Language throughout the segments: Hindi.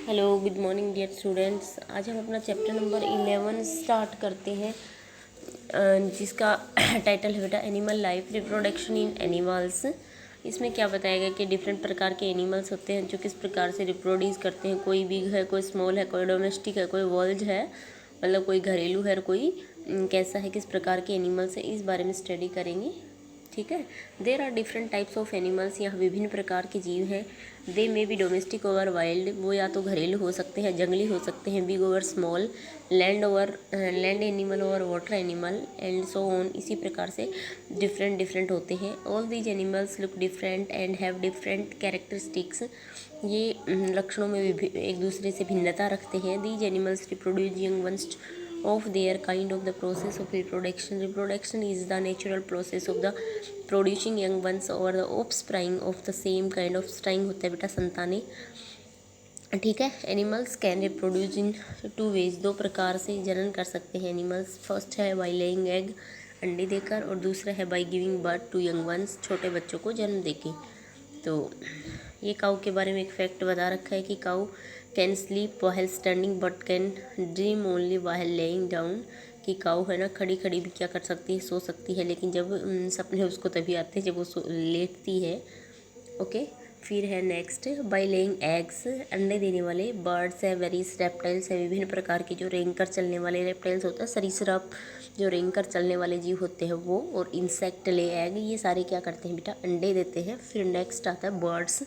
Hello good morning dear students. आज हम अपना चैप्टर नंबर 11 स्टार्ट करते हैं, जिसका टाइटल है बेटा animal life reproduction in animals. इसमें क्या बताया गया कि डिफरेंट प्रकार के एनिमल्स होते हैं जो किस प्रकार से रिप्रोड्यूस करते हैं। कोई बिग है, कोई स्मॉल है, कोई डोमेस्टिक है, कोई वर्ल्ड है, मतलब कोई घरेलू है और कोई कैसा है, किस प्रकार के एनिमल्स है, इस बारे में स्टडी करेंगे। ठीक है। There are different types of animals, यहाँ विभिन्न प्रकार के जीव हैं। They may be domestic over wild, वो या तो घरेलू हो सकते हैं, जंगली हो सकते हैं, big over small, land animal over water animal and so on. इसी प्रकार से डिफरेंट डिफरेंट होते हैं। All these animals look different and have different characteristics. ये लक्षणों में एक दूसरे से भिन्नता रखते हैं। These animals reproduce young ones of their kind of the process of reproduction. Reproduction is the natural process of the producing young ones or the offspring of the same kind of offspring होता है बेटा संतानें। ठीक है। Animals can reproduce in 2 ways, 2 प्रकार से जनन कर सकते हैं एनिमल्स। फर्स्ट है बाई लेइंग एग, अंडे देकर, और दूसरा है by giving birth to young ones, छोटे बच्चों को जन्म देके। तो ये काऊ के बारे में एक फैक्ट बता रखा है कि cow can sleep while standing but can dream only while laying down. कि काऊ है ना, खड़ी खड़ी भी क्या कर सकती है, सो सकती है, लेकिन जब सपने उसको तभी आते हैं जब वो लेटती है। ओके। फिर है नेक्स्ट बाई लेइंग एग्स, अंडे देने वाले। बर्ड्स है, वेरीज रेप्टाइल्स है, विभिन्न प्रकार के जो रेंग कर चलने वाले रेप्टाइल्स होते हैं, सरीसृप जो रेंग कर चलने वाले जीव होते हैं वो। और इंसेक्ट ले एग, ये सारे क्या करते हैं बेटा, अंडे देते हैं। फिर नेक्स्ट आता है बर्ड्स।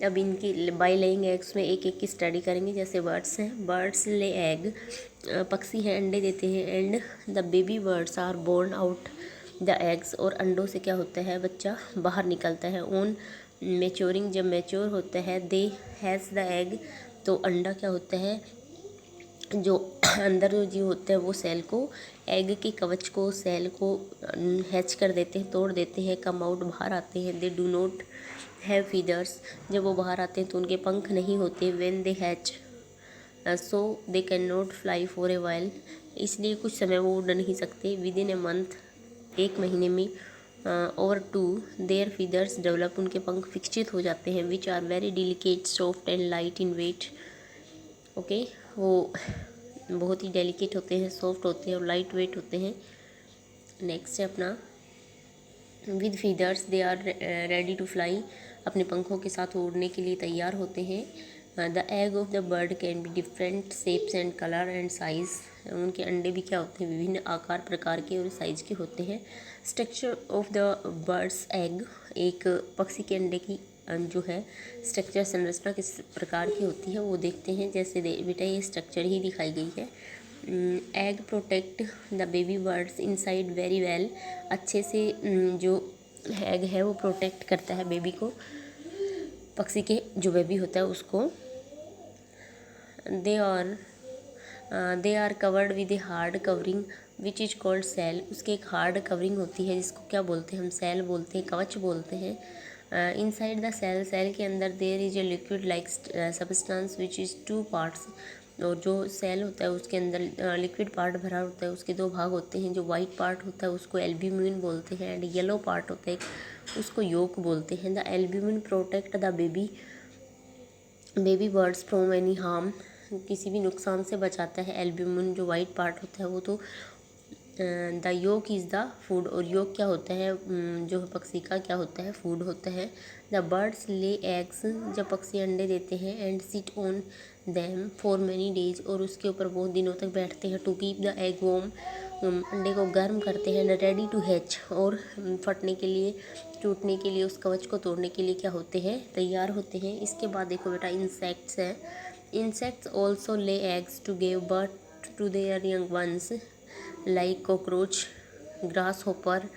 अब इनकी बाई लेइंग एग्स में एक एक की स्टडी करेंगे। जैसे बर्ड्स हैं, बर्ड्स ले एग, पक्षी हैं, अंडे देते हैं। And the baby birds are born out the eggs, और अंडों से क्या होता है, बच्चा बाहर निकलता है। ऑन मेच्योरिंग, जब मेच्योर होता है, दे हैज़ द एग, तो अंडा क्या होता है, जो अंदर जो जीव होते हैं वो सेल को, एग के कवच को, सेल को हैच कर देते हैं, तोड़ देते हैं, कम आउट बाहर आते हैं। दे डू नॉट हैव फीदर्स, जब वो बाहर आते हैं तो उनके पंख नहीं होते। When they hatch so they can not fly for a while, इसलिए कुछ समय वो उड़ नहीं सकते। विद इन ए मंथ, 1 महीने में, और 2 देयर फीदर्स डेवलप, उनके पंख विकसित हो जाते हैं। Which are very delicate, soft and light in weight. Okay. वो बहुत ही डेलिकेट होते हैं, सॉफ्ट होते हैं और लाइट वेट होते हैं। नेक्स्ट है अपना with feathers they are ready to fly, अपने पंखों के साथ उड़ने के लिए तैयार होते हैं। The egg of the bird can be different shapes and colour and size, उनके अंडे भी क्या होते हैं, विभिन्न आकार प्रकार के और साइज़ के होते हैं। Structure of the birds egg, एक पक्षी के अंडे की जो है स्ट्रक्चर, संरचना किस प्रकार की होती है वो देखते हैं। जैसे बेटा ये स्ट्रक्चर ही दिखाई गई है। Egg protect the baby birds inside very well, अच्छे से जो एग है वो प्रोटेक्ट करता है बेबी को, पक्षी के जो बेबी होता है उसको। They are covered with a hard covering which is called shell, उसकी एक हार्ड कवरिंग होती है जिसको क्या बोलते हैं हम, सेल बोलते हैं, कवच बोलते हैं। इनसाइड द सेल, सेल के अंदर there is a liquid like substance which is 2 parts, और जो सेल होता है उसके अंदर लिक्विड पार्ट भरा होता है, उसके 2 भाग होते हैं। जो वाइट पार्ट होता है उसको एल्ब्यूमिन बोलते हैं, एंड येलो पार्ट होता है उसको योक बोलते हैं। The albumin protect the baby birds from any harm, किसी भी नुकसान से बचाता है। एल्ब्यूमिन जो वाइट पार्ट होता है वो तो। The yolk is the food, और योक क्या होता है, जो पक्षी का क्या होता है, फूड होता है। द बर्ड्स ले एग्स, जब पक्षी अंडे देते हैं। And sit on them for many days, और उसके ऊपर बहुत दिनों तक बैठते हैं। To keep the egg warm, अंडे को गर्म करते हैं। रेडी टू हैच, और फटने के लिए, टूटने के लिए, उस कवच को तोड़ने के लिए क्या होते हैं, तैयार होते हैं। इसके बाद देखो बेटा इंसेक्ट्स है। Insects also lay eggs to give birth to their young ones, like cockroach, grasshopper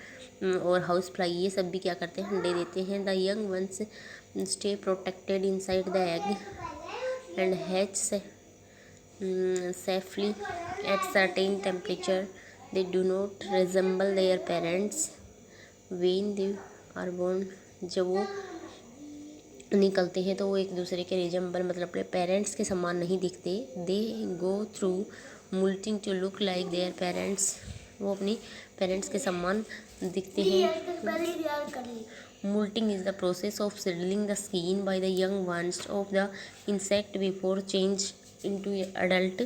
और हाउस फ्लाई, ये सब भी क्या करते हैं, अंडे देते हैं। The young ones stay protected inside the egg and hatch safely at certain temperature. They do not resemble their parents when they are born, जब वो निकलते हैं तो वो एक दूसरे के रिजेंबल मतलब अपने पेरेंट्स के समान नहीं दिखते। They go through molting to look like their parents, वो अपनी पेरेंट्स के समान दिखते हैं। Molting is the process of setting the skin by the young ones of the insect before change into adult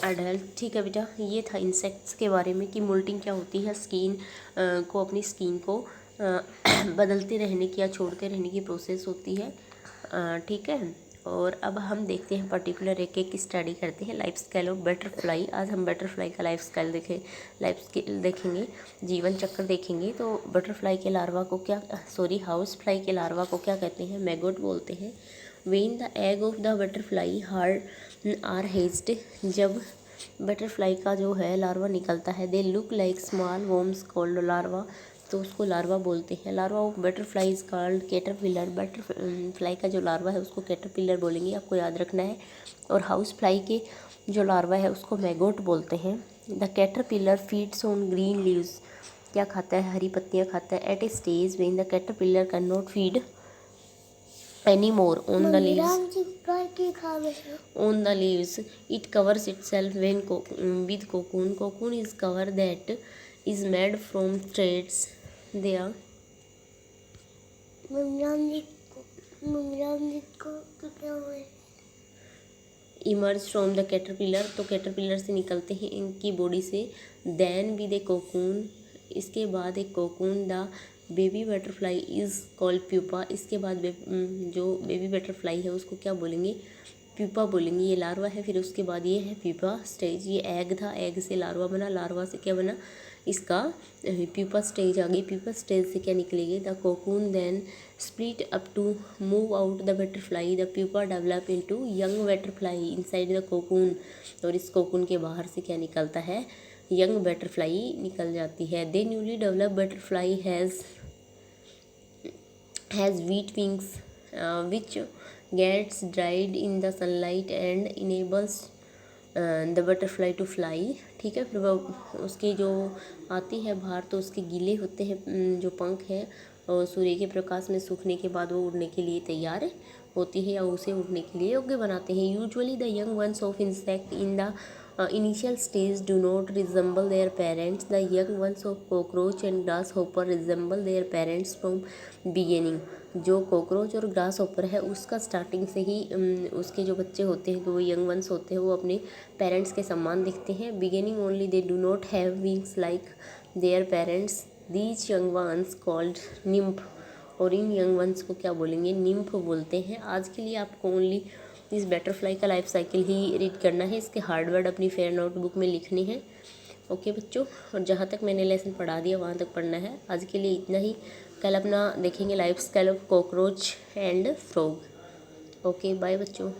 adult. ठीक है बेटा, ये था इंसेक्ट्स के बारे में कि मोल्टिंग क्या होती है। स्किन को अपनी स्किन को बदलते रहने की या छोड़ते रहने की प्रोसेस होती है। ठीक है, और अब हम देखते हैं पर्टिकुलर एक एक स्टडी करते हैं। Life style of butterfly. आज हम बटरफ्लाई का लाइफ स्टाइल देखेंगे, जीवन चक्र देखेंगे। तो बटरफ्लाई के लार्वा को क्या हाउस फ्लाई के लार्वा को क्या कहते हैं? मैगोट बोलते हैं। When the egg of the butterfly are hatched, जब बटरफ्लाई का जो है लार्वा निकलता है, they look like small worms called larva, तो उसको लार्वा बोलते हैं। Larva of butterfly is called caterpillar. Butterfly का जो लार्वा है उसको कैटरपिलर बोलेंगे, आपको याद रखना है। और हाउस फ्लाई के जो लार्वा है उसको मैगोट बोलते हैं। The caterpillar feeds on green leaves, क्या खाता है? हरी पत्तियाँ खाता है। At a stage when the caterpillar can not feed anymore on the leaves, it covers itself with cocoon. Cocoon is cover that is made from threads. They are emerge from the caterpillar, तो कैटरपिलर से निकलते हैं इनकी बॉडी से। then with a cocoon, इसके बाद एक cocoon. The baby butterfly is called pupa, इसके बाद जो बेबी बटरफ्लाई है उसको क्या बोलेंगे? प्यूपा बोलेंगे। ये लार्वा है, फिर उसके बाद ये है प्यूपा स्टेज। ये एग था, एग से लार्वा बना, लार्वा से क्या बना? इसका प्यूपा स्टेज आ गई। प्यूपा स्टेज से क्या निकलेगी? The cocoon then split up to move out the butterfly. The pupa develop into young butterfly inside the cocoon, और इस कोकून के बाहर से क्या निकलता है? यंग बटरफ्लाई निकल जाती है। They newly develop butterfly has wet wings which gets dried in the sunlight and enables the butterfly to fly. ठीक है, फिर वह उसके जो आती है बाहर तो उसके गीले होते हैं जो पंख हैं, और सूर्य के प्रकाश में सूखने के बाद वो उड़ने के लिए तैयार होती है या उसे उड़ने के लिए योग्य बनाते हैं। Usually the young ones of insect in the initial stage do not resemble their parents. The young ones of cockroach and grasshopper resemble their parents from beginning. जो कॉकरोच और ग्रास हॉपर है उसका स्टार्टिंग से ही उसके जो बच्चे होते हैं, तो वो यंग वंस होते हैं, वो अपने पेरेंट्स के समान दिखते हैं। Beginning only they do not have wings like their parents. These young ones called nymph, और इन यंग वंस को क्या बोलेंगे? निम्फ बोलते हैं। आज के लिए आपको ओनली इस बटरफ्लाई का लाइफ साइकिल ही रीड करना है, इसके हार्ड वर्ड अपनी फेयर नोटबुक में लिखने हैं। ओके बच्चों, और जहाँ तक मैंने लेसन पढ़ा दिया वहाँ तक पढ़ना है। आज के लिए इतना ही। कल अपना देखेंगे life style of cockroach and frog. Okay bye बच्चों।